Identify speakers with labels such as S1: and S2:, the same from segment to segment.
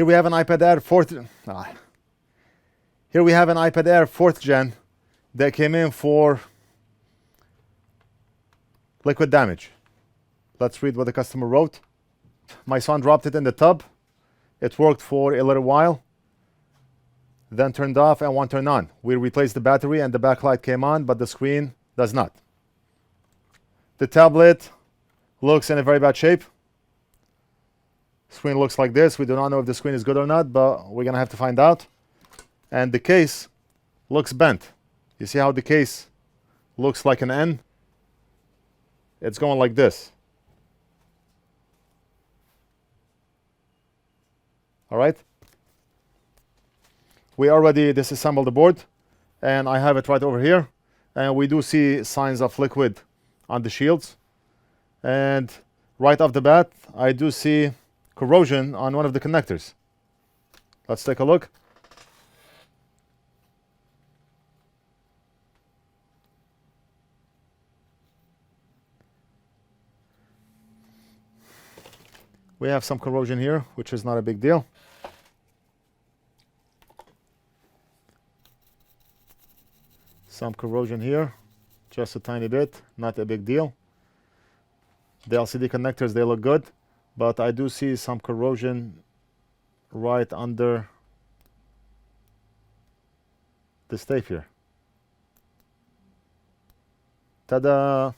S1: Here we have an iPad Air 4th gen that came in for liquid damage. Let's read what the customer wrote. My son dropped it in the tub. It worked for a little while, then turned off and won't turn on. We replaced the battery and the backlight came on, but the screen does not. The tablet looks in a very bad shape. Screen looks like this. We do not know if the screen is good or not, but we're gonna have to find out. And the case looks bent. You see how the case looks like an N? It's going like this. All right. We already disassembled the board, and I have it right over here. And we do see signs of liquid on the shields. And right off the bat, I do see corrosion on one of the connectors. Let's take a look. We have some corrosion here, which is not a big deal. Some corrosion here, just a tiny bit, not a big deal. The LCD connectors, they look good, but I do see some corrosion right under the tape here. Ta-da!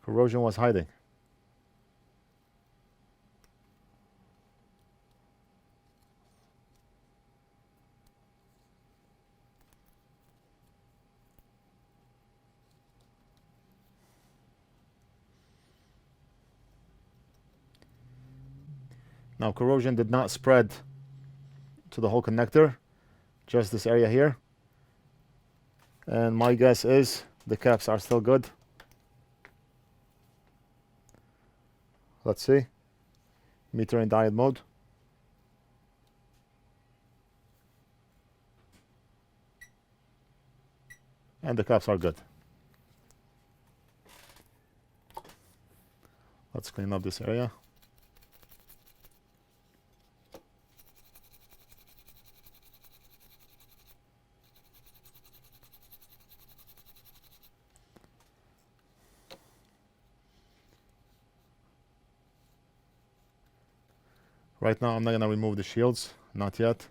S1: Corrosion was hiding. Now, corrosion did not spread to the whole connector, just this area here. And my guess is the caps are still good. Let's see. Meter in diode mode. And the caps are good. Let's clean up this area. Right now, I'm not going to remove the shields, not yet.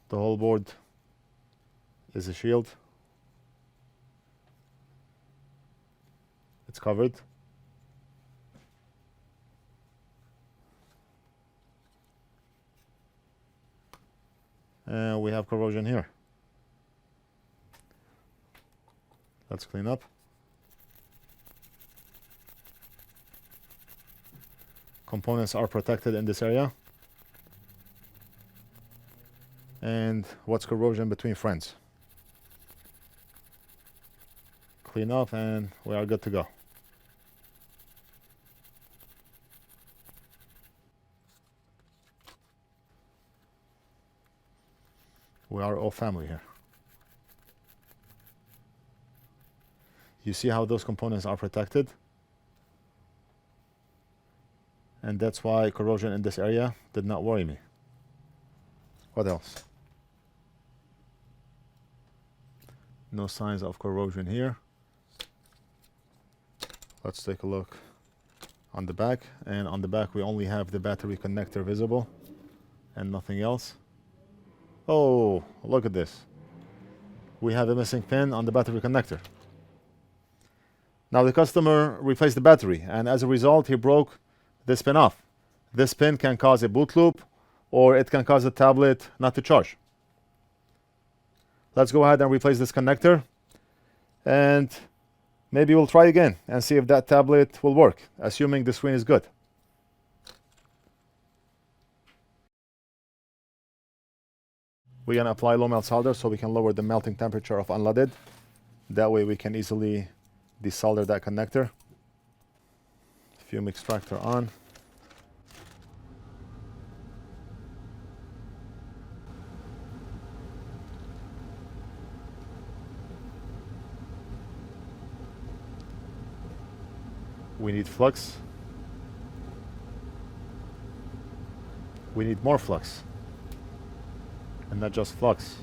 S1: The whole board is a shield. It's covered. And we have corrosion here. Let's clean up. Components are protected in this area. And what's corrosion between friends? Clean up and we are good to go. We are all family here. You see how those components are protected? And that's why corrosion in this area did not worry me. What else? No signs of corrosion here. Let's take a look on the back. And on the back we only have the battery connector visible and nothing else. Oh, look at this. We have a missing pin on the battery connector. Now the customer replaced the battery, and as a result he broke this pin off. This pin can cause a boot loop, or it can cause the tablet not to charge. Let's go ahead and replace this connector, and maybe we'll try again and see if that tablet will work, assuming the screen is good. We're going to apply low melt solder so we can lower the melting temperature of unleaded. That way we can easily desolder that connector. Fume extractor on. We need Flux. We need more Flux. And not just Flux.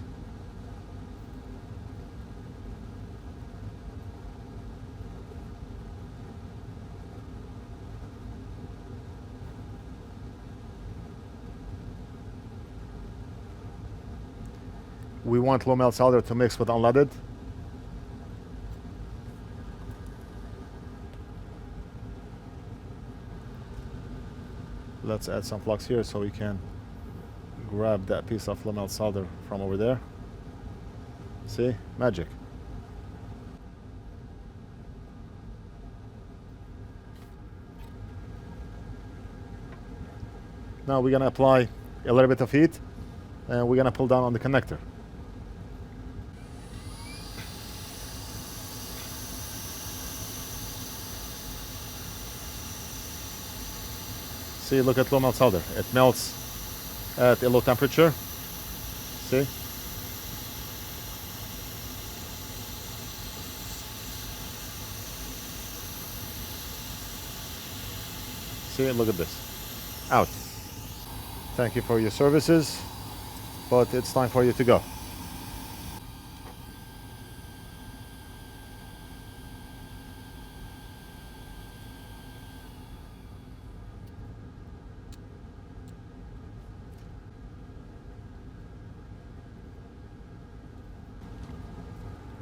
S1: We want low melt solder to mix with unleaded. Let's add some Flux here so we can grab that piece of low melt solder from over there. See? Magic. Now we're gonna apply a little bit of heat and we're gonna pull down on the connector. See, look at low melt solder. It melts at a low temperature. See? See, look at this. Out. Thank you for your services, but it's time for you to go.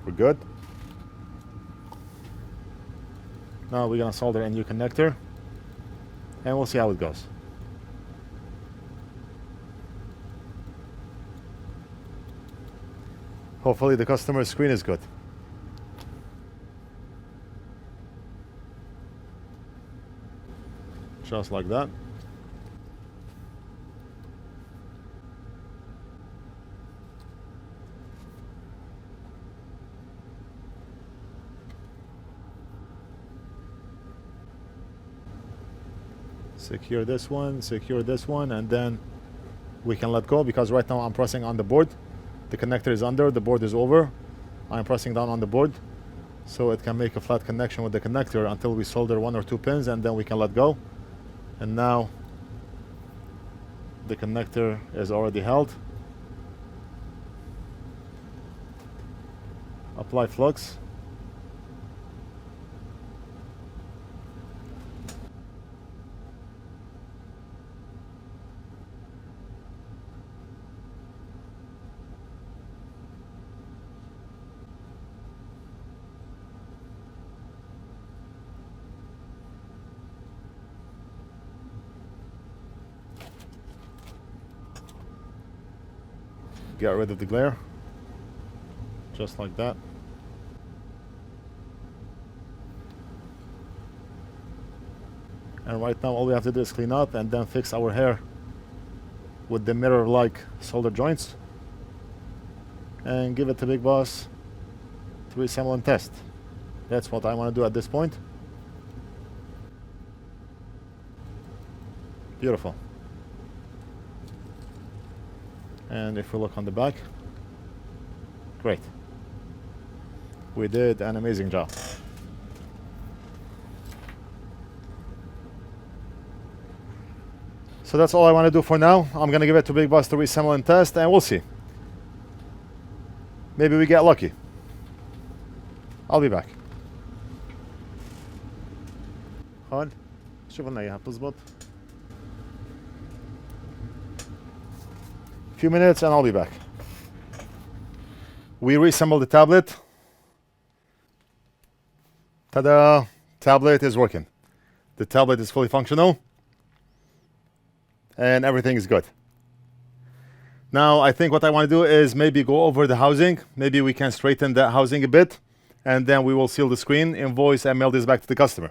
S1: We're good. Now we're gonna solder a new connector and we'll see how it goes. Hopefully the customer's screen is good. Just like that. Secure this one, and then we can let go, because right now I'm pressing on the board. The connector is under, the board is over. I'm pressing down on the board so it can make a flat connection with the connector until we solder 1 or 2 pins, and then we can let go. And now the connector is already held. Apply Flux. Get rid of the glare, just like that. And right now all we have to do is clean up and then fix our hair with the mirror-like solder joints and give it to Big Boss to reassemble and test. That's what I want to do at this point. Beautiful. And if we look on the back, great. We did an amazing job. So that's all I want to do for now. I'm going to give it to Big Boss to reassemble and test, and we'll see. Maybe we get lucky. I'll be back. خال شوف لنا اياها بتزبط. Few minutes and I'll be back. We reassembled the tablet. Ta-da! Tablet is working. The tablet is fully functional and everything is good. Now I think what I want to do is maybe go over the housing. Maybe we can straighten the housing a bit, and then we will seal the screen, invoice, and mail this back to the customer.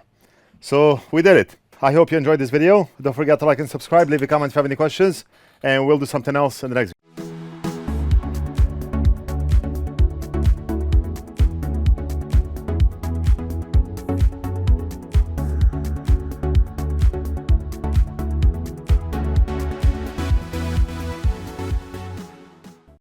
S1: So we did it. I hope you enjoyed this video. Don't forget to like and subscribe, leave a comment if you have any questions, and we'll do something else in the next video.